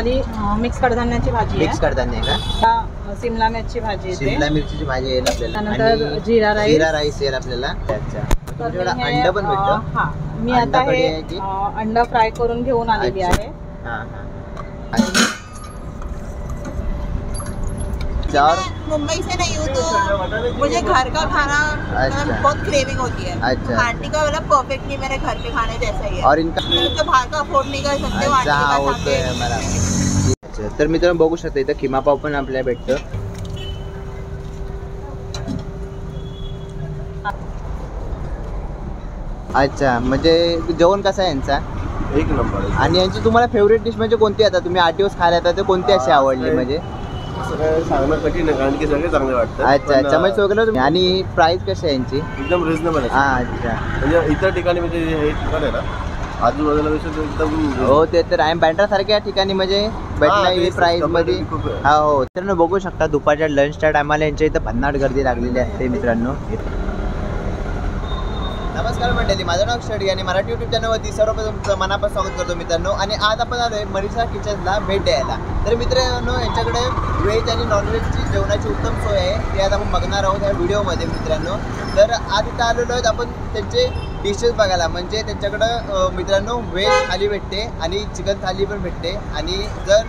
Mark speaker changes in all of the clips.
Speaker 1: आणि मिक्स कडधान्याची भाजी आहे.
Speaker 2: मिक्स कडधान्य का?
Speaker 1: शिमला मिरची भाजी आहे.
Speaker 2: शिमला मिरचीची भाजी येईल आपल्याला.
Speaker 1: त्यानंतर जीरा राईस.
Speaker 2: जीरा राईस येईल आपल्याला. अच्छा. तुमच्याकडे अंड पण भेटतं?
Speaker 1: हां, मी आता हे अंड फ्राय करून घेऊन आलेली आहे.
Speaker 2: हां हां. और
Speaker 3: मुंबई से नहीं हूँ तो मुझे घर का खाना बहुत क्रेविंग होती है।
Speaker 2: अच्छा।
Speaker 3: आंटी का मतलब परफेक्ट नहीं, मेरे घर के खाने जैसा ही है।
Speaker 2: और इनका
Speaker 3: जो बाहर का अफोर्ड नहीं कर सकते वो आंटी का खाते हैं।
Speaker 2: अच्छा, तर मित्रांनो बघू शकता इथं खिमा पाव पण आपल्याला भेटतं. अच्छा, म्हणजे जेवण कसं आहे यांचा?
Speaker 4: एक नंबर.
Speaker 2: आणि यांची तुम्हाला फेवरेट डिश म्हणजे कोणती? आता तुम्ही 8 दिवस खायला येतात तर कोणती अशी आवडली? म्हणजे
Speaker 4: सगळं सांगणं कठीण आहे कारण की सगळे चांगले वाटतात.
Speaker 2: अच्छा अच्छा, म्हणजे सगळं तुम्ही. आणि प्राइस कशी आहे यांची?
Speaker 4: एकदम रिजनेबल आहे.
Speaker 2: हा अच्छा.
Speaker 4: म्हणजे इतर ठिकाणी म्हणजे हे ठिकाण आहे ना आजूबाजूला एकदम
Speaker 2: हो ते तर आहे. बँड्रा सारख्या ठिकाणी म्हणजे भेटणार ही प्राइस मध्ये. हा हो. मित्रांनो बघू शकता दुपारच्या लंचच्या टायमाला यांच्या इथं भन्नाट गर्दी लागलेली असते मित्रांनो. नमस्कार मंडळी, माझं नाव क्षडी आणि मराठी यूट्यूब चॅनलवरती सर्वप्रथम तुमचं मनापासून स्वागत करतो मित्रांनो. आणि आज आपण आलो आहे मनीषा किचनला भेट द्यायला. तर मित्रांनो यांच्याकडे व्हेज आणि नॉनव्हेजची जेवणाची उत्तम सोय आहे, ते आज आपण बघणार आहोत या व्हिडिओमध्ये मित्रांनो. तर आज इथं आलेलो आहेत आपण त्यांचे डिशेस बघायला. म्हणजे त्यांच्याकडं मित्रांनो व्हेज थाली भेटते आणि चिकन थाली पण भेटते. आणि जर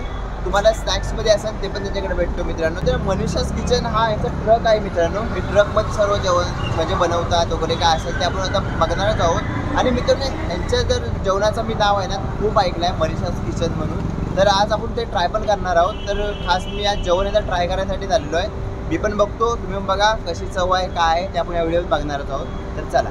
Speaker 2: तुम्हाला स्नॅक्समध्ये असेल ते पण त्यांच्याकडे भेटतो मित्रांनो. तर मनीषाज किचन हा याचा ट्रक आहे मित्रांनो. हे ट्रकमध्ये सर्व जेवण म्हणजे बनवतात वगैरे काय असेल ते आपण आता बघणारच आहोत. आणि मित्रांनो यांच्या जर जेवणाचं मी नाव आहे ना खूप ऐकलं आहे मनीषाज किचन म्हणून. तर आज आपण ते ट्राय पण करणार आहोत. तर खास मी आज जेवण एकदा ट्राय करायसाठी आलेलो आहे. मी पण बघतो, तुम्ही पण बघा कशी चव आहे काय आहे ते आपण या व्हिडिओत बघणारच आहोत. तर चला.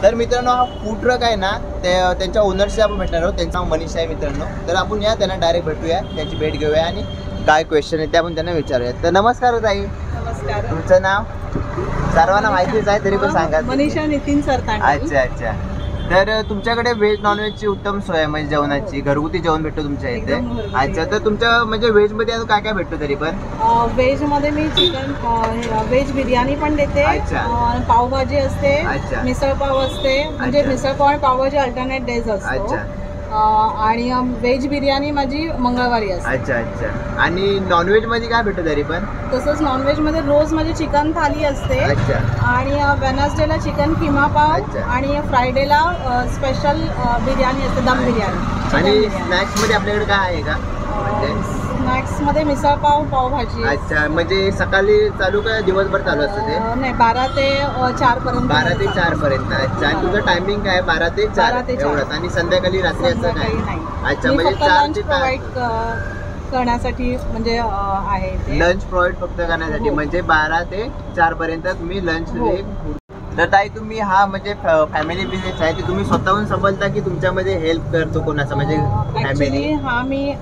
Speaker 2: तर मित्रांनो हा फूड ट्रक आहे ना ते त्यांच्या ओनरशी आपण भेटणार आहोत. त्यांचं नाव मनीषा आहे मित्रांनो. तर आपण या त्यांना डायरेक्ट भेटूया, त्यांची भेट घेऊया आणि काय क्वेश्चन आहे ते आपण त्यांना विचारूया. तर नमस्कार ताई.
Speaker 1: नमस्कार.
Speaker 2: तुमचं नाव? सर्वांना माहितीच आहे तरी पण सांगा.
Speaker 1: मनीषा नितीन सरतांडे.
Speaker 2: अच्छा अच्छा. तर तुमच्याकडे व्हेज नॉनव्हेजची उत्तम सोय आहे म्हणजे जेवणाची, घरगुती जेवण भेटतो तुमच्या इथे? अच्छा. तर तुमच्या म्हणजे व्हेजमध्ये अजून काय काय भेटतो तरी पण?
Speaker 1: व्हेजमध्ये मी चिकन व्हेज बिर्याणी पण देते. पावभाजी असते, मिसळ पाव असते. म्हणजे मिसळ पाव आणि पावभाजी अल्टरनेट डेज असतो. आणि व्हेज बिर्याणी माझी मंगळवारी असते.
Speaker 2: अच्छा अच्छा. आणि नॉनव्हेज मध्ये काय भेटतं तरी पण?
Speaker 1: तसंच नॉनव्हेज मध्ये रोज माझी चिकन थाली असते. आणि वेनसडेला चिकन किमा पाव आणि फ्रायडेला स्पेशल बिर्याणी असते, दम बिर्याणी.
Speaker 2: आणि स्नॅक्स मध्ये आपल्याकडे काय आहे का?
Speaker 1: स्नॅक्स मध्ये मिसळ पाव, पावभाजी.
Speaker 2: अच्छा. म्हणजे सकाळी चालू का दिवसभर चालू असतं ते?
Speaker 1: नाही, 12 ते 4 पर्यंत.
Speaker 2: 12 ते 4 पर्यंत. अच्छा. आणि तुझं टायमिंग काय? 12 ते 4 एवढंच. आणि संध्याकाळी रात्री असं काय? अच्छा. म्हणजे 4 ते 4
Speaker 1: करण्यासाठी म्हणजे आहे ते
Speaker 2: लंच प्रोव्हाइड फक्त करण्यासाठी. म्हणजे 12 ते 4 पर्यंत तुम्ही लंच. तर ताई तुम्ही हा म्हणजे फॅमिली बिझनेस आहे ते तुम्ही स्वतःहून संभाळता की तुमच्यामध्ये हेल्प करतो कोणाचा म्हणजे फॅमिली?
Speaker 1: हा मी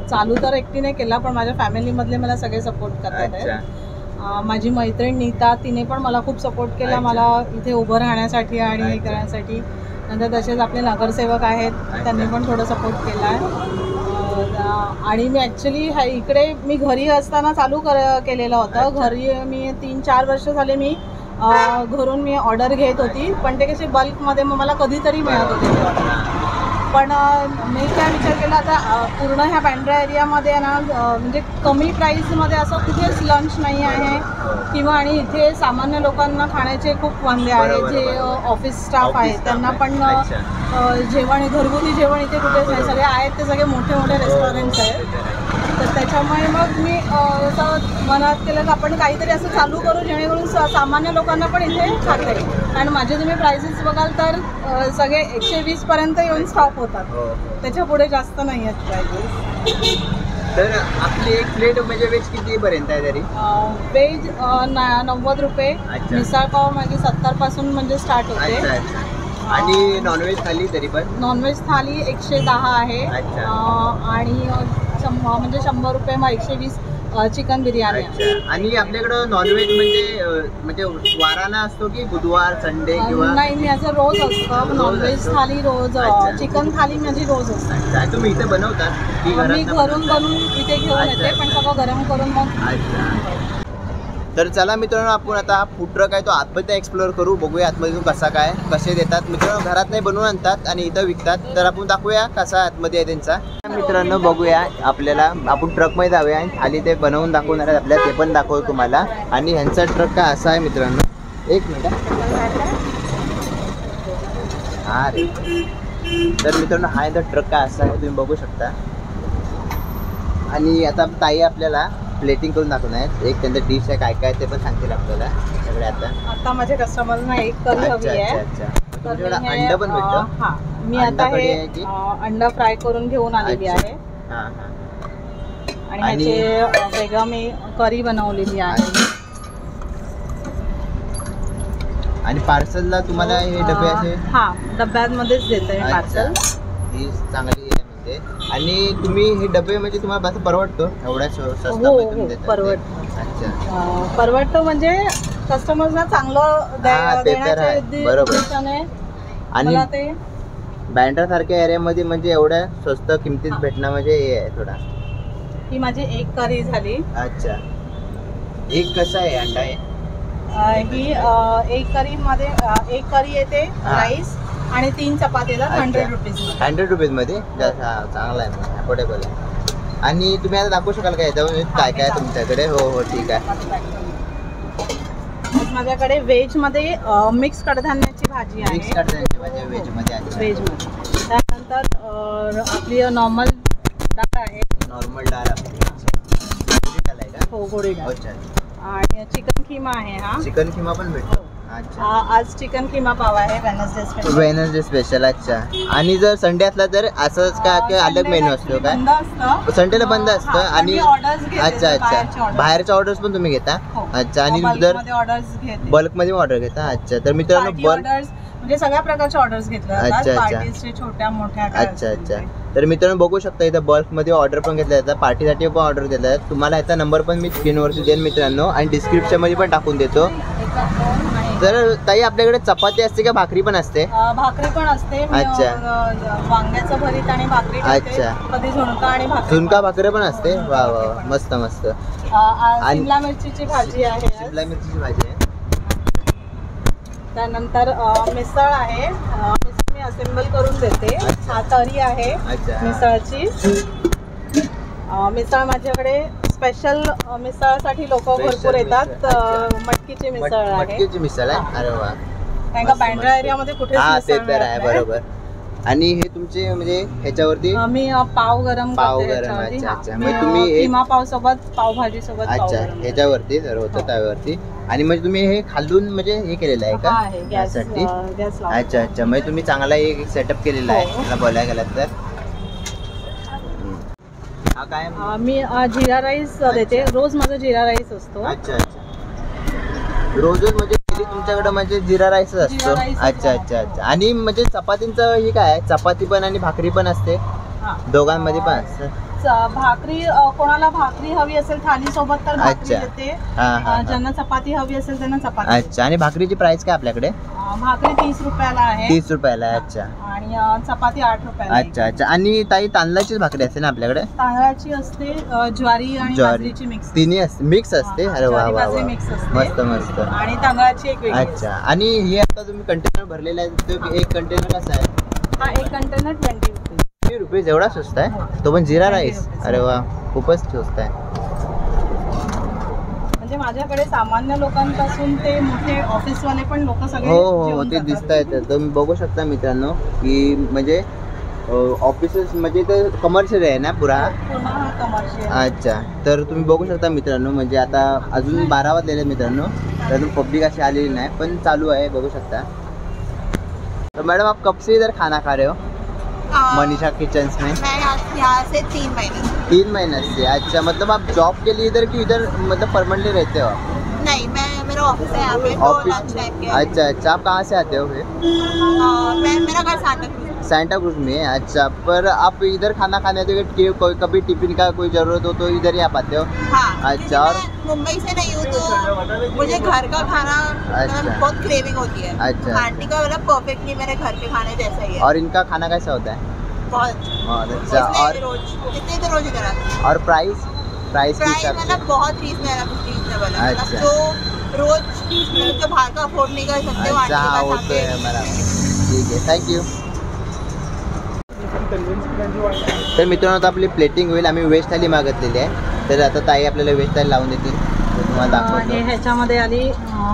Speaker 1: चालू तर एकटीने केला पण माझ्या फॅमिलीमधले मला सगळे सपोर्ट करतात. माझी मैत्रीण नीता तिने पण मला खूप सपोर्ट केला मला इथे उभं राहण्यासाठी आणि हे करण्यासाठी. नंतर तसेच आपले नगरसेवक आहेत त्यांनी पण थोडं सपोर्ट केला आहे. आणि मी ॲक्च्युली इकडे मी घरी असताना चालू केलेलं होतं. घरी मी 3-4 वर्ष झाले मी घरून मी ऑर्डर घेत होती पण ते कसे बल्कमध्ये मग मला कधीतरी मिळत होते. पण मी काय विचार केला आता पूर्ण ह्या बँड्रा एरियामध्ये ना म्हणजे कमी प्राईसमध्ये असं कुठेच लंच नाही आहे किंवा आणि इथे सामान्य लोकांना खाण्याचे खूप वांदे आहेत. जे ऑफिस स्टाफ आहेत त्यांना पण जेवण घरगुती जेवण इथे कुठेच नाही. सगळे आहेत ते सगळे मोठे मोठे रेस्टॉरंट्स आहेत. तर त्याच्यामुळे मग मी असं मनात केलं की आपण काहीतरी असं चालू करू जेणेकरून सामान्य लोकांना पण इथे खाता येईल. आणि माझे तुम्ही प्राइसेस बघाल तर सगळे 120 पर्यंत येऊन स्टॉप होतात. त्याच्या पुढे जास्त नाही आहेत प्राइसेस.
Speaker 2: तर आपली एक प्लेट म्हणजे व्हेज किती पर्यंत आहे तरी?
Speaker 1: व्हेज 90 रुपये. मिसळ पाव माझी 70 पासून म्हणजे स्टार्ट होते.
Speaker 2: आणि नॉनव्हेज थाली तरी पण? नॉनव्हेज
Speaker 1: थाली 110 आहे. आणि म्हणजे 100 रुपये मग 120 चिकन बिर्याणी.
Speaker 2: आणि आपल्याकडं नॉनव्हेज म्हणजे वाराना असतो की बुधवार संडे किंवा?
Speaker 1: नाही, मी असं रोज असतं. नॉनव्हेज थाली रोज, चिकन थाली माझी रोज असते.
Speaker 2: तुम्ही इथे बनवतात?
Speaker 1: मी घरून बनवून इथे घेऊन येते पण सगळं गरम करून मग.
Speaker 2: तर चला मित्रांनो, आपण आता हा फूड ट्रक आहे तो आतमध्ये एक्सप्लोअर करू, बघूया आतमध्ये कसा काय, कसे देतात मित्रांनो. घरात नाही बनवून आणतात आणि इथं विकतात, तर आपण दाखवूया कसा आतमध्ये आहे त्यांचा. मित्रांनो बघूया, आपल्याला आपण ट्रकमध्ये जाऊया, खाली ते बनवून दाखवणार आहेत आपल्याला, ते पण दाखवू तुम्हाला. आणि ह्यांचा ट्रक काय असा आहे मित्रांनो, एक मिनिट हा रे. तर मित्रांनो हा इथं ट्रक काय असा आहे तुम्ही बघू शकता. आणि आता ताई आपल्याला प्लेटिंग करून दाखवणार आहेत, एक त्यांचं डिश आहे, काय काय ते पण सांगतील आपल्याला सगळे.
Speaker 1: आता माझ्या कस्टमरना एक करी हवी आहे. तर
Speaker 2: अंड पण भेटतं.
Speaker 1: हा, मी आता हे अंड फ्राय करून घेऊन आलेली आहे. आणि ह्याचे वेगळं मी करी बनवलेली आहे.
Speaker 2: आणि पार्सलला तुम्हाला हे डबे असे
Speaker 1: हा डब्यांमध्येच देते मी पार्सल.
Speaker 2: ही चांगली आहे म्हणजे. आणि तुम्ही हे डबे म्हणजे तुम्हाला असं परवडतो एवढ्या स्वस्तात तुम्ही देता?
Speaker 1: परवडतं.
Speaker 2: अच्छा,
Speaker 1: परवडतं म्हणजे कस्टमर्सना चांगलं देण्याच्या उद्देशाने.
Speaker 2: आणि
Speaker 1: मला ते
Speaker 2: बँड्रा सारख्या एरियामध्ये म्हणजे एवढ्या स्वस्त किमतीत भेटणं म्हणजे हे आहे थोडा.
Speaker 1: ही माझी एक करी झाली.
Speaker 2: अच्छा, एक कसा आहे अंडा आहे?
Speaker 1: ही एक करी मध्ये एक करी येते राईस आणि 3 चपाती येतात 100 रुपीज.
Speaker 2: 100 रुपीजमध्ये चांगला आहे, अफोर्डेबल आहे. आणि तुम्ही आता दाखवू शकाल का याच्यावर काय काय तुमच्याकडे? हो हो ठीक आहे.
Speaker 1: माझ्याकडे व्हेज मध्ये मिक्स कडधान्याची भाजी आहे.
Speaker 2: मिक्स कडधान्याची भाजी व्हेज मध्ये.
Speaker 1: व्हेज मध्ये. त्यानंतर आपली नॉर्मल डाळ आहे.
Speaker 2: नॉर्मल डाळ आपली गोडी डाळ आहे का?
Speaker 1: हो, गोडी डाळ.
Speaker 2: अच्छा.
Speaker 1: आणि चिकन किमा आहे. हा
Speaker 2: चिकन किमा पण भेटतो. अच्छा,
Speaker 1: आज चिकन किमा पाव आहे वेनसडे स्पेशल.
Speaker 2: Wednesday special. अच्छा. आणि जर संडे असला तर असंच काय अलग मेनू असतो काय?
Speaker 1: बंद असतं
Speaker 2: संडेला बंद असतं. आणि अच्छा अच्छा, बाहेरच्या ऑर्डर्स पण तुम्ही घेता? अच्छा. आणि जर
Speaker 1: ऑर्डर्स घेते,
Speaker 2: बल्क मध्ये ऑर्डर घेता? अच्छा. तर मित्रांनो बल्क
Speaker 1: म्हणजे सगळ्या प्रकारच्या ऑर्डर्स घेतल्या जातात.
Speaker 2: अच्छा, अच्छा.
Speaker 1: पार्टीजचे छोट्या मोठ्या.
Speaker 2: अच्छा अच्छा. तर मित्रांनो बघू शकता इथं बल्कमध्ये ऑर्डर पण घेतल्या जातात, पार्टीसाठी पण ऑर्डर घेतल्या जातात. तुम्हाला याचा नंबर पण मी स्क्रीनवरती देईन मित्रांनो, आणि डिस्क्रिप्शनमध्ये पण टाकून देतो. तर ताई आपल्याकडे चपाती असते का भाकरी पण असते?
Speaker 1: भाकरी पण असते.
Speaker 2: अच्छा.
Speaker 1: वांग्याचं भरीत आणि भाकरी.
Speaker 2: अच्छा.
Speaker 1: कधी झुणका आणि भाकरी.
Speaker 2: झुणका भाकरी पण असते. वा वा, मस्त मस्त.
Speaker 1: शिमला मिरचीची भाजी आहे.
Speaker 2: शिमला मिरचीची भाजी आहे.
Speaker 1: त्यानंतर मिसळ आहे. मिसळ मी असेंबल करून देते. हा तरी आहे मिसळची. मिसळ माझ्याकडे स्पेशल मिसळसाठी लोक भरपूर येतात. मटकीची मिसळ आहे.
Speaker 2: मटकीची मिसळ आहे. अरे वा.
Speaker 1: कारण का बँड्रा एरियामध्ये कुठेच मिसळ
Speaker 2: मिळत नाही. बरोबर. आणि हे तुमचे म्हणजे ह्याच्यावरती
Speaker 1: मी पाव गरम करते.
Speaker 2: अच्छा अच्छा. मग तुम्ही
Speaker 1: किमा पाव सोबत पावभाजी सोबत.
Speaker 2: अच्छा, ह्याच्यावरती सर्व होतं तव्यावरती. आणि म्हणजे तुम्ही हे खालून म्हणजे हे केलेलं आहे का गॅससाठी? अच्छा अच्छा. म्हणजे तुम्ही चांगला एक सेटअप केलेला आहे मला बोलायला गेलात तर. हा काय?
Speaker 1: मी जिरा राईस देते. रोज माझा जिरा राईस असतो.
Speaker 2: अच्छा अच्छा. रोजच म्हणजे तुमच्याकडे म्हणजे जिरा राईसच असतो? अच्छा अच्छा अच्छा. आणि म्हणजे चपातींचं हे काय, चपाती पण आणि भाकरी पण असते दोघांमध्ये पण असतं?
Speaker 1: भाकरी कोणाला भाकरी हवी असेल थाली सोबत तर भाकरी येते. ज्यांना चपाती हवी असेल त्यांना चपाती.
Speaker 2: अच्छा. आणि भाकरीची प्राइस काय आपल्याकडे?
Speaker 1: भाकरी 30 रुपयाला आहे.
Speaker 2: 30 रुपयाला. अच्छा.
Speaker 1: आणि चपाती 8 रुपयाला.
Speaker 2: अच्छा अच्छा. आणि ताई तांदळाचीच भाकरी असते ना आपल्याकडे?
Speaker 1: तांदळाची असते, ज्वारी आणि बाजरीची मिक्स.
Speaker 2: तिन्ही असते, मिक्स असते. अरे वा वा वा, मस्त मस्त.
Speaker 1: आणि तांदळाची एक वेगळी.
Speaker 2: अच्छा. आणि हे आता तुम्ही कंटेनर भरलेला आहे, तो एक कंटेनर कसा आहे?
Speaker 1: हा एक कंटेनर 20 रुपीज.
Speaker 2: 20 रुपीज. एवढा स्वस्त आहे? तो पण जिरा राईस? अरे वा, खूपच स्वस्त आहे.
Speaker 1: म्हणजे माझ्याकडे सामान्य लोकांपासून ते मोठे ऑफिसवाले पण लोक सगळे.
Speaker 2: हो हो, ते दिसत आहेत. तुम्ही बघू शकता मित्रांनो की म्हणजे ऑफिसेस म्हणजे ते कमर्शियल आहे ना पुरा?
Speaker 1: कमर्शियल.
Speaker 2: अच्छा. तर तुम्ही बघू शकता मित्रांनो, म्हणजे आता अजून 12 वाजलेले मित्रांनो, तर अजून पब्लिक अशी आलेली नाही, पण चालू आहे बघू शकता. तो मैडम आप कब से इधर खाना खा रहे हो मनीषा किचन्स में?
Speaker 3: मैं यहाँ से 3 महीने.
Speaker 2: 3 महीने से. अच्छा. मतलब आप जॉब के लिए इधर कि इधर मतलब परमानेंटली रहते हो?
Speaker 3: नहीं, मेरा ऑफिस है यहाँ पे.
Speaker 2: ऑफिस. अच्छा अच्छा. आप कहाँ से आते हो फिर?
Speaker 3: मेरा घर
Speaker 2: सैंटा क्रूज में है. अच्छा. पर आप इधर खाना खाने आते हो, कभी टिफिन का कोई ज़रूरत हो तो इधर ही आप आते हो?
Speaker 3: हाँ.
Speaker 2: अच्छा. और
Speaker 3: मुंबई से नहीं हूँ तो मुझे घर का खाना बहुत क्रेविंग होती है.
Speaker 2: अच्छा.
Speaker 3: आंटी का मतलब परफेक्टली मेरे घर के खाने जैसा ही है.
Speaker 2: और इनका खाना कैसा होता है?
Speaker 3: बहुत
Speaker 2: अच्छा. और
Speaker 3: रोज इतने तो रोज इधर आते हैं.
Speaker 2: और प्राइस प्राइस के
Speaker 3: प्राइस
Speaker 2: हिसाब से
Speaker 3: मतलब बहुत रीजनेबल है,
Speaker 2: अच्छा।
Speaker 3: मतलब जो रोज जो बाहर का अफोर्ड नहीं कर सकते वो
Speaker 2: अच्छा हाँ, वो तो
Speaker 3: आंटी
Speaker 2: है बराबर. ठीक आहे, थँक्यू. तर मित्रांनो आता आपली प्लेटिंग होईल. आम्ही व्हेज थाली मागितलेली आहे, तर आता ताई आपल्याला व्हेज थाली लावून देतील. तर तुम्हाला
Speaker 1: आणि
Speaker 2: दाखवतो.
Speaker 1: ह्याच्यामध्ये आली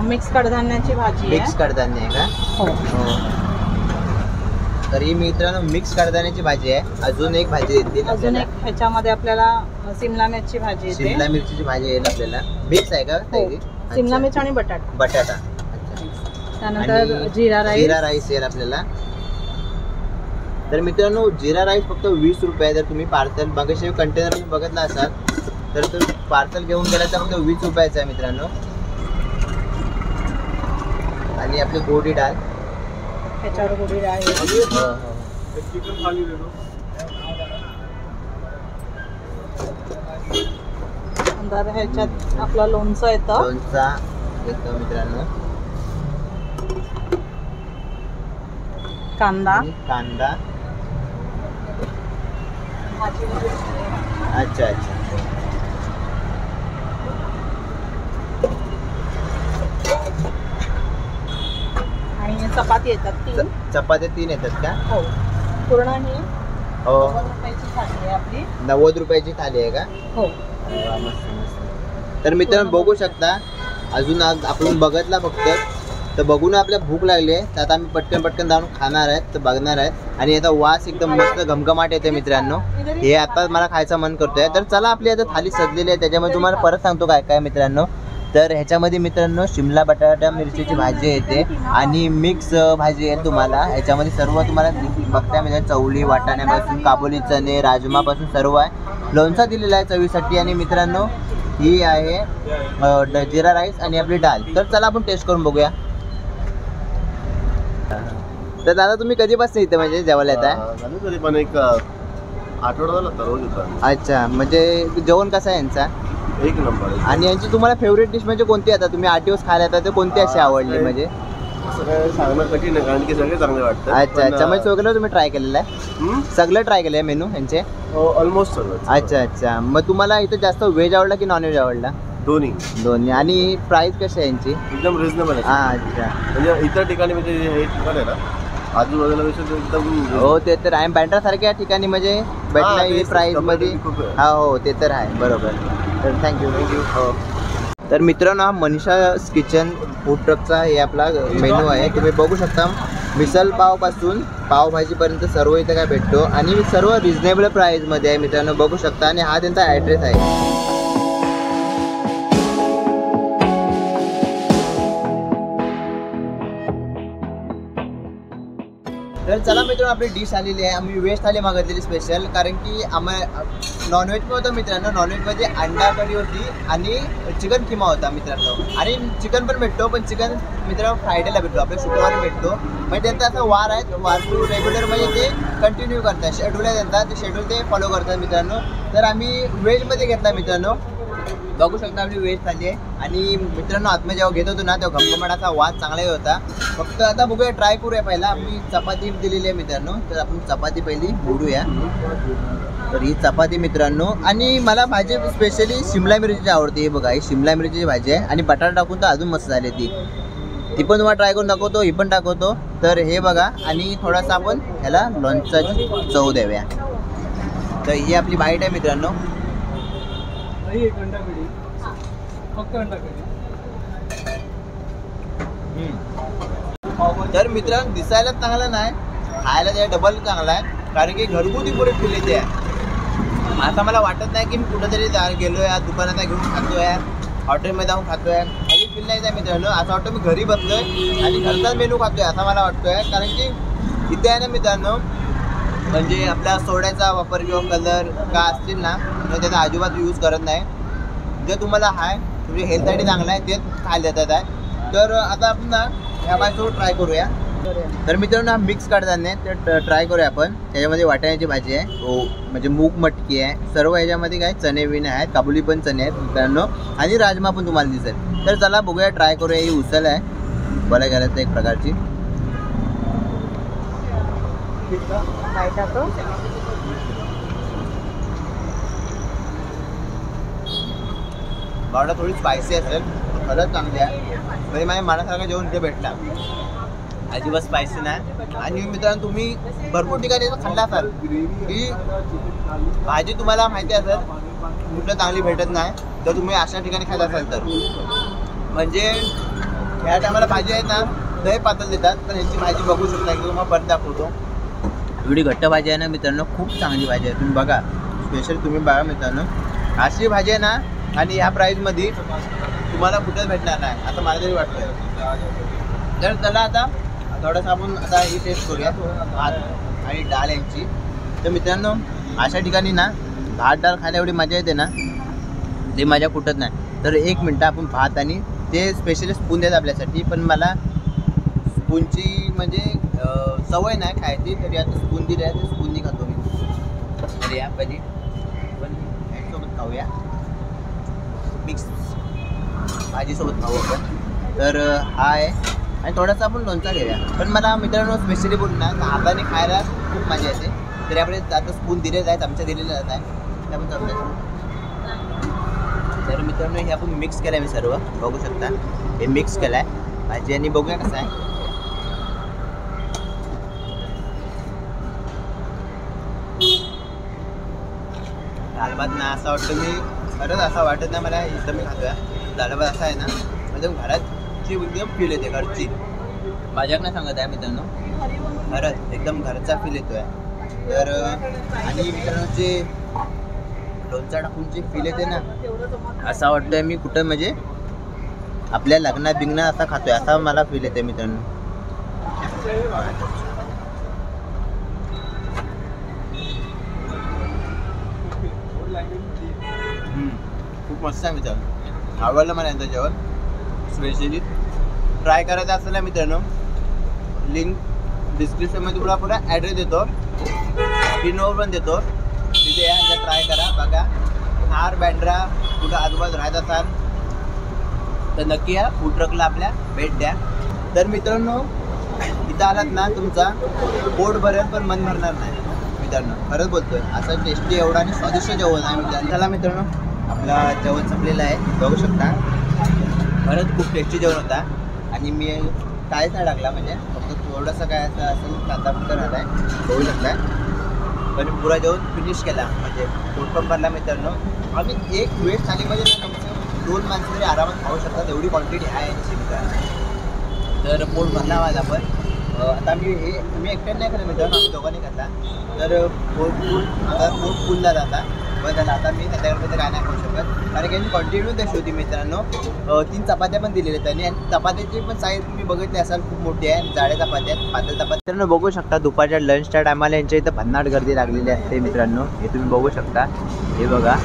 Speaker 1: मिक्स कडधान्याची भाजी
Speaker 2: मिक्स
Speaker 1: आहे.
Speaker 2: कडधान्य आहे का?
Speaker 1: हो.
Speaker 2: हो. तर ही मित्रांनो मिक्स कडधान्याची भाजी आहे. अजून एक भाजी येतील
Speaker 1: अजून
Speaker 2: आपल्याला.
Speaker 1: एक ह्याच्यामध्ये आपल्याला सिमला मिरची भाजी येते.
Speaker 2: शिमला मिरचीची भाजी येईल आपल्याला. मिक्स आहे का ताई?
Speaker 1: हो. सिमला मिरची आणि बटाटा.
Speaker 2: बटाटा. अच्छा.
Speaker 1: त्यानंतर
Speaker 2: आणि
Speaker 1: जिरा राईस.
Speaker 2: जिरा राईस येईल आपल्याला. तर मित्रांनो जिरा राईस फक्त 20 रुपये. जर तुम्ही पार्सल मगाशी कंटेनर बघितला असाल तर तो पार्सल घेऊन गेला तर फक्त 20 रुपयाचा आहे मित्रांनो. आणि आपली गोडी डाळ.
Speaker 1: ह्याच्यावर गोडी डाळ आहे.
Speaker 2: हो, हो.
Speaker 1: नंतर ह्याच्यात आपलं लोणचं येतं.
Speaker 2: लोणचा येतो मित्रांनो.
Speaker 1: कांदा.
Speaker 2: आणि कांदा. अच्छा अच्छा.
Speaker 1: आणि चपाती येतात 3.
Speaker 2: चपात्या 3 येतात का?
Speaker 1: हो. पूर्ण ही
Speaker 2: हो.
Speaker 1: 90 रुपयाची थाली आहे आपली.
Speaker 2: 90 रुपयाची थाली आहे का?
Speaker 1: हो.
Speaker 2: अरे वा, मस्त मस्त. तर मित्रांनो बघू शकता अजून आज आपण बघितला फक्त, तर बघून आपल्याला भूक लागली आहे, तर आता आम्ही पटकन जाऊन खाणार आहेत, तर बघणार आहेत. आणि याचा वास एकदम मस्त घमघमाट येते मित्रांनो. हे आता मला खायचं मन करतोय. तर चला आपली आता थाली सजलेली आहे, त्याच्यामध्ये तुम्हाला परत सांगतो काय काय मित्रांनो. तर ह्याच्यामध्ये मित्रांनो शिमला बटाटा मिरचीची भाजी येते आणि मिक्स भाजी आहे तुम्हाला. ह्याच्यामध्ये सर्व तुम्हाला बघताय म्हणजे चवळी वाटाण्यापासून काबुली चणे राजमापासून सर्व आहे. लोणचा दिलेला आहे चवीसाठी. आणि मित्रांनो ही आहे जिरा राईस आणि आपली डाळ. तर चला आपण टेस्ट करून बघूया. तर दादा तुम्ही कधीपासून इथे म्हणजे जेवायला येत आहे?
Speaker 4: झालं तरी पण एक आठवडा झाला तर रोज येतो.
Speaker 2: अच्छा, म्हणजे जेवण कसं आहे यांचा?
Speaker 4: एक नंबर आहे.
Speaker 2: आणि यांची तुम्हाला फेवरेट डिश म्हणजे कोणती आता तुम्ही 8 दिवस खायला येतात, तर कोणती अशी आवडली म्हणजे?
Speaker 4: असं काय सांगणं कठीण आहे कारण की सगळे चांगले वाटतात.
Speaker 2: अच्छा अच्छा, म्हणजे सगळं तुम्ही ट्राय केलेलं आहे? सगळं ट्राय केलं आहे मेनू यांचे?
Speaker 4: ऑलमोस्ट सगळं.
Speaker 2: अच्छा अच्छा. मग तुम्हाला इथं जास्त व्हेज आवडला की नॉन व्हेज आवडला? दोन्ही. आणि प्राइस कशी आहे यांची?
Speaker 4: एकदम रिझनेबल आहे.
Speaker 2: हां अच्छा.
Speaker 4: म्हणजे इतर ठिकाणी म्हणजे हे ठिकाण आहे ना आजूबाजूला एकदम.
Speaker 2: हो ते तर आहे. बँड्रा सारख्या ठिकाणी म्हणजे भेटला ही प्राइस मध्ये. हा हो ते तर आहे बरोबर. तर थँक्यू. हो. तर मित्रांनो हा मनीषा किचन फूड ट्रकचा हे आपला मेनू आहे. तुम्ही बघू शकता मिसल पावपासून पावभाजीपर्यंत सर्व इथं काय भेटतो आणि सर्व रिजनेबल प्राईजमध्ये आहे मित्रांनो, बघू शकता. आणि हा त्यांचा ॲड्रेस आहे. तर चला मित्रांनो आपली डिश आलेली आहे. आम्ही व्हेज थाली मागितलेली स्पेशल, कारण की आम्हाला नॉनव्हेज पण होतं मित्रांनो. नॉनव्हेजमध्ये अंडा कढी होती आणि चिकन किमा होता मित्रांनो. आणि चिकन पण भेटतो, पण चिकन मित्रांनो फ्रायडेला भेटतो, आपल्या शुक्रवारी भेटतो. म्हणजे त्यांचा असा वार आहे, वार टू रेग्युलर म्हणजे ते कंटिन्यू करतात. शेड्यूल आहे त्यांचा, ते शेड्यूल ते फॉलो करतात मित्रांनो. तर आम्ही व्हेजमध्ये घेतला मित्रांनो. बघू शकता आपली व्हेज थाली आहे. आणि मित्रांनो आतमध्ये जेव्हा घेत होतो ना तेव्हा घमघमाटाचा वास चांगलाही होता. फक्त आता बघूया, ट्राय करूया. पहिला आम्ही चपाती दिलेली आहे मित्रांनो, तर आपण चपाती पहिली मोडूया. तर ही चपाती मित्रांनो. आणि मला भाजी स्पेशली शिमला मिरचीची आवडते. हे बघा ही शिमला मिरचीची भाजी आहे आणि बटाटा टाकून तर अजून मस्त झाली ती पण तुम्हाला ट्राय करून दाखवतो. ही पण टाकवतो. तर हे बघा. आणि थोडासा आपण ह्याला लोणचाची चव देऊया. तर ही आपली बाईट आहे मित्रांनो. तर मित्रांनो दिसायला चांगला नाही, खायला त्या डबल चांगला आहे, कारण की घरगुती पुढे फील येते. आता मला वाटत नाही की मी कुठंतरी गेलोय, दुकानात घेऊन खातोय, हॉटेलमध्ये जाऊन खातोय, काही फील नाही आहे मित्रांनो. असं वाटतं मी घरी बसलोय आणि घरचाच मेनू खातोय असं मला वाटतोय. कारण की इथे आहे ना मित्रांनो, म्हणजे आपल्या सोड्याचा वापर किंवा कलर का असतील ना तर त्याचा अजिबात यूज करत नाही. जे तुम्हाला आहे तुमच्या हेल्थसाठी चांगलं आहे तेच खायला देतात आहे. तर आता आपण ना ह्या भाजीसोबत ट्राय करूया. तर मित्रांनो हा मिक्स कडधान्य ते ट्राय करूया आपण. त्याच्यामध्ये वाटाण्याची भाजी आहे, हो म्हणजे मूग मटकी आहे, सर्व ह्याच्यामध्ये काय चणे विणे आहेत, काबुली पण चणे आहेत मित्रांनो, आणि राजमा पण तुम्हाला दिसेल. तर चला बघूया, ट्राय करूया. ही उसळ आहे बरं घरात एक प्रकारची. भावडा थोडी स्पायसी असेल, खरंच चांगली आहे. म्हणजे माझ्या मनासारखं जेवण इथे भेटला, अजिबात स्पायसी नाही. आणि मित्रांनो तुम्ही भरपूर ठिकाणी खाल्ला असाल की भाजी तुम्हाला माहिती असेल कुठलं चांगली भेटत नाही, तर तुम्ही अशा ठिकाणी खात असाल तर म्हणजे ह्या टायमाला भाजी आहेत ना दही पातळ देतात, तर ह्याची भाजी बघू शकता की तुम्हाला परत दाखवतो. एवढी घट्ट भाजी आहे ना मित्रांनो, खूप चांगली भाजी आहे. तुम्ही बघा, स्पेशल तुम्ही बघा मित्रांनो, अशी भाजी आहे ना आणि या प्राईजमध्ये तुम्हाला कुठेच भेटणार नाही असं मला तरी वाटतं. तर चला आता थोडंसं आपण आता ही टेस्ट करूया भात आणि डाळ यांची. तर मित्रांनो अशा ठिकाणी ना भात डाळ खायला एवढी मजा येते ना, ते मजा कुठंच नाही. तर 1 मिनटं आपण भात आणि ते स्पेशली स्पून देतात आपल्यासाठी, पण मला स्पूनची म्हणजे सवय नाही खायची, तरी आता स्पून दिली आहे, ते स्पूननी खातो मी. तर या कधी पण ह्याच्यासोबत खाऊया, मिक्स भाजीसोबत खाऊ आपण. तर हा आहे आणि थोडासा आपण लोणचा घेऊया. पण मला मित्रांनो स्पेशली बोलून ना हाताने खायला खूप मजा येते. तरी आपण आता स्पून दिलेला आहे, चमचा दिलेला आहे, ते आपण चमचा. तर मित्रांनो हे आपण मिक्स केलं आहे, मी सर्व बघू शकता हे मिक्स केलं आहे भाजी, आणि बघूया कसं आहे. दाल भात ना असं वाटतं मी खरंच असं वाटत नाही मला इथं मी खातोय. दाल भात असा आहे ना म्हणजे घराची एकदम फील येते, घरची. माझ्याक नाही सांगत आहे मित्रांनो, खरंच एकदम घरचा फील येतो आहे. तर आणि मित्रांनो जे लोणचा टाकून जे फील येते ना, असं वाटतंय मी कुठं म्हणजे आपल्या लग्नात बिग्नात असा खातोय, असा मला फील येते मित्रांनो. खूप मस्त आहे मित्रांनो, आवडलं मला यांचं जेवण. स्पेशली ट्राय करायचं असेल ना मित्रांनो, लिंक डिस्क्रिप्शनमध्ये तुला पुरा ॲड्रेस देतो, स्क्रीनवर पण देतो, तिथे या ट्राय करा. बघा हार बँड्रा कुठं आजूबाजू राहत असाल तर नक्की या फूड ट्रकला आपल्या भेट द्या. तर मित्रांनो इथं आलात ना तुमचा पोट भरेल पण मन भरणार नाही मित्रांनो, खरंच बोलतोय. असं टेस्टी एवढा आणि स्वादिष्ट जेवण आहे मित्रांनो. चला मित्रांनो आपला जेवण संपलेलं आहे, बघू शकता. खरंच खूप टेस्टी जेवण होता आणि मी काहीच नाही टाकला, म्हणजे फक्त थोडंसं काय असं असेल कांदा पण राहिला आहे, बघू शकता. पण पुरा जेवण फिनिश केला, म्हणजे पोट पण भरला मित्रांनो. आम्ही एक वेज थालीमध्ये ना कमसे 2 माणसं तरी आरामात खाऊ शकतात, एवढी क्वांटिटी आहे यांची मित्रांनो. तर पोट भरला माझा पण. आता मी एकट्याने नाही खाल्लं मित्रांनो, आम्ही दोघांनी खाल्ला. तर पोट फुल झाला आता, बरं झालं. आता मी त्याच्याकडे काय नाही खाऊ शकत, कारण की कंटिन्यू तशी होती मित्रांनो. 3 चपात्या पण दिलेल्या त्यांनी, आणि चपात्याची पण साईज तुम्ही बघितली असाल खूप मोठी आहे. जाड्या चपात्या आहेत, पातळ चपात्या. मित्रांनो बघू शकता दुपारच्या लंचच्या टायमाला यांच्या इथं भन्नाट गर्दी लागलेली असते मित्रांनो, हे तुम्ही बघू शकता, हे बघा.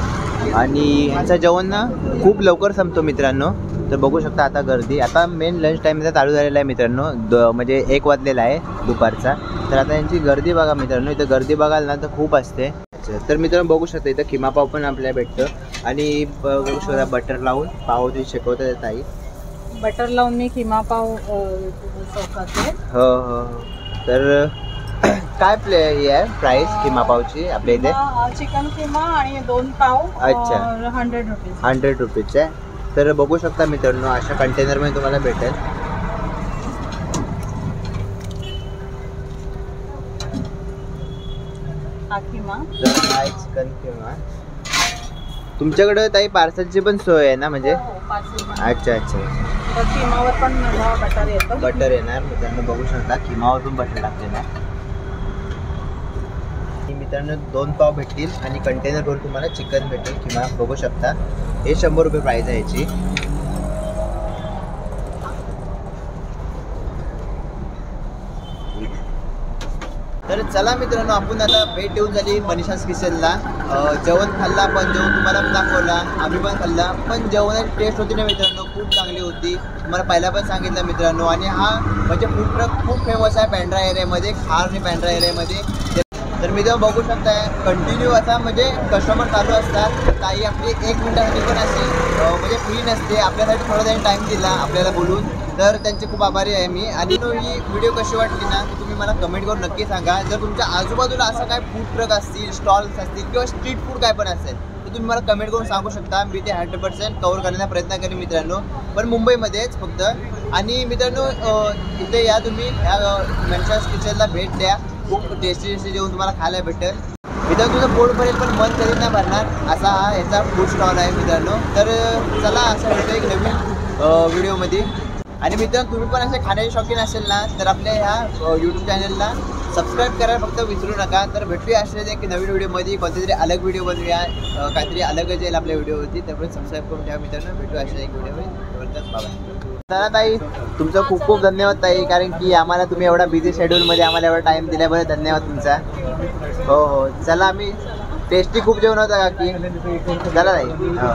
Speaker 2: आणि ह्यांचं जेवण ना खूप लवकर संपतो मित्रांनो. तर बघू शकता आता गर्दी, आता मेन लंच टाईम इथं चालू झालेला आहे मित्रांनो, म्हणजे 1 वाजलेला आहे दुपारचा. तर आता यांची गर्दी बघा मित्रांनो, इथं गर्दी बघाल ना तर खूप असते. तर मित्रांनो बघू शकता इथं खिमा पाव पण आपल्याला भेटतं, आणि बघू शकता बटर लावून पाव ते शिकवतात ताई.
Speaker 1: बटर लावून मी खिमा पाव करते.
Speaker 2: हो हो. तर काय हे आहे प्राईस खिमा पावची आपल्या इथे?
Speaker 1: चिकन खिमा आणि 2 पाव.
Speaker 2: अच्छा.
Speaker 1: 100 रुपीज.
Speaker 2: 100 रुपीजचे आहे. तर बघू शकता मित्रांनो अशा कंटेनरमध्ये तुम्हाला भेटेल.
Speaker 1: हा खिमा.
Speaker 2: चिकन खिमा. तुमच्याकडे ताई पार्सलची पण सोय आहे ना, म्हणजे? अच्छा अच्छा.
Speaker 1: तर खिमावर पण बटर येतं.
Speaker 2: बटर येणार मित्रांनो, बघू शकता खिमावर पण बटर टाकलेलं आहे. मित्रांनो 2 पाव भेटतील आणि कंटेनर भरून तुम्हाला चिकन भेटेल खिमा, बघू शकता. हे 100 रुपये प्राईस आहे याची. तर चला मित्रांनो आपण आता भेट देऊन झाली मनीषाज किचनला. जेवण खाल्ला, पण जेवण तुम्हाला पण दाखवला, आम्ही पण खाल्ला. पण जेवणाची टेस्ट होती ना मित्रांनो खूप चांगली होती, तुम्हाला पहिला पण सांगितलं मित्रांनो. आणि हा म्हणजे फूड ट्रक खूप फेमस आहे बँड्रा एरियामध्ये, खार आणि बँड्रा एरियामध्ये. तर मी जेव्हा बघू शकताय कंटिन्यू असा म्हणजे कस्टमर चालू असतात. ताई आपली 1 मिनिटासाठी पण अशी म्हणजे फ्री नसते, आपल्यासाठी थोडा त्यांनी टाईम दिला आपल्याला बोलून, तर त्यांचे खूप आभारी आहे मी. आणि ही व्हिडिओ कशी वाटली ना तुम्ही मला कमेंट करून नक्की सांगा. जर तुमच्या आजूबाजूला असं काय फूड ट्रक असतील, स्टॉल्स असतील किंवा स्ट्रीट फूड काय पण असेल तर तुम्ही मला कमेंट करून सांगू शकता. मी ते 100% कव्हर करण्याचा प्रयत्न करेन मित्रांनो, पण मुंबईमध्येच फक्त. आणि मित्रांनो इथे या तुम्ही मनीषाज किचनला भेट द्या. खूप टेस्टी जेवण तुम्हाला खायला भेटेल मित्रांनो. तुझं पोट भरेल पण मन कधी नाही भरणार असा हा याचा फूड स्टॉल आहे मित्रांनो. तर चला असं भेटू एक नवीन व्हिडिओमध्ये. आणि मित्रांनो तुम्ही पण असे खाण्याचे शौकीन असेल ना तर आपल्या ह्या यूट्यूब चॅनलला सबस्क्राईब करायला फक्त विसरू नका. तर भेटूया असेल एक नवीन व्हिडिओमध्ये, कोणत्या तरी अलग व्हिडिओ बनवूया, काहीतरी अलगच येईल आपल्या व्हिडिओवरती. त्यामुळे सबस्क्राईब करून ठेवा मित्रांनो. भेटूया असेल एक व्हिडिओमध्ये. बाबा चला ताई, तुमचं खूप खूप धन्यवाद ताई, कारण की आम्हाला तुम्ही एवढा बिझी शेड्यूलमध्ये आम्हाला एवढा टाईम दिल्याबद्दल धन्यवाद तुमचा. हो हो चला, आम्ही टेस्टी खूप जेवण होतं का की चला ताई. हो.